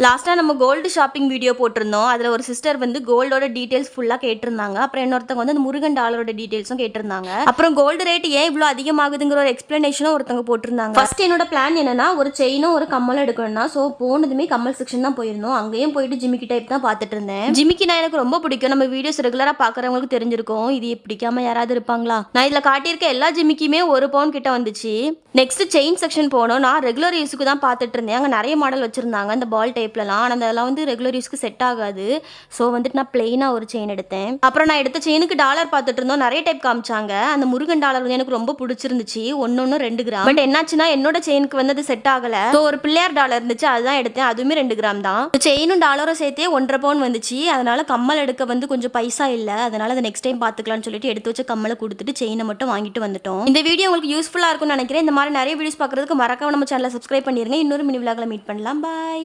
லாஸ்ட்டாக நம்ம gold shopping video போட்டிருந்தோம். அதில் ஒரு சிஸ்டர் வந்து கோல்டோட டீட்டெயில்ஸ் ஃபுல்லாக கேட்டிருந்தாங்க. அப்புறம் இன்னொருத்தவங்க வந்து அந்த முருகன் டாலரோட டீட்டெயில்ஸும் கேட்டிருந்தாங்க. அப்புறம் கோல்டு ரேட் ஏன் இவ்வளோ அதிகமாகுதுங்கிற ஒரு எக்ஸ்பிளனேஷனும் ஒருத்தவங்க போட்டிருந்தாங்க. ஃபர்ஸ்ட் என்னோட பிளான் என்னன்னா, ஒரு செயினும் ஒரு கம்மலும் எடுக்கணும்னா, ஸோ போனதுமே கம்மல் செக்ஷன் தான் போயிருந்தோம். அங்கேயும் போயிட்டு ஜிமிக்கி டைப் தான் பார்த்துட்டு இருந்தேன். ஜிமிக்கி நான் எனக்கு ரொம்ப பிடிக்கும். நம்ம வீடியோஸ் ரெகுலராக பார்க்குறவங்களுக்கு தெரிஞ்சிருக்கும். இது பிடிக்காம யாராவது இருப்பாங்களா? நான் இதில் காட்டியிருக்க எல்லா ஜிமிக்கியுமே 1 பவுன் கிட்ட வந்துச்சு. நெக்ஸ்ட் செயின் செக்ஷன் போனோம். நான் ரெகுலர் யூஸுக்கு தான் பார்த்துட்டு இருந்தேன். அங்கே நிறைய மாடல் வச்சிருந்தாங்க இந்த பால் டைப்லலாம். ஆனால் அதெல்லாம் வந்து ரெகுலர் யூஸ்க்கு செட் ஆகாது. ஸோ வந்துட்டு நான் பிளெயினாக ஒரு செயின் எடுத்தேன். அப்புறம் நான் எடுத்த செயினுக்கு டாலர் பார்த்துட்டு இருந்தோம். நிறைய டைப் காமிச்சாங்க. அந்த முருகன் டாலர் வந்து எனக்கு ரொம்ப பிடிச்சிருந்துச்சு. ஒன்று 2 கிராம். பட் என்னாச்சுன்னா என்னோட செயினுக்கு வந்து அது செட் ஆகலை. ஸோ ஒரு பிள்ளையார் டாலர் இருந்துச்சு, அதுதான் எடுத்தேன். அதுவுமே 2 கிராம் தான். செயினும் டாலரும் சேர்த்தே 1.5 பவுன் வந்துச்சு. அதனால கம்மல் எடுக்க வந்து கொஞ்சம் பைசா இல்லை. அதனால அதை நெக்ஸ்ட் டைம் பார்த்துக்கலாம்னு சொல்லிட்டு எடுத்து வச்ச கம்மலை கொடுத்துட்டு செயினை மட்டும் வாங்கிட்டு வந்துட்டோம். இந்த வீடியோ உங்களுக்கு யூஸ்ஃபுல்லாக இருக்கும்னு நினைக்கிறேன். இந்த மாதிரி நிறைய வீடியோஸ் பார்க்குறதுக்கு மறக்காம நம்ம சேனலை சப்ஸ்கிரைப் பண்ணிருங்க. இன்னொரு மினி விலாகில் மீட் பண்ணலாம். பாய்.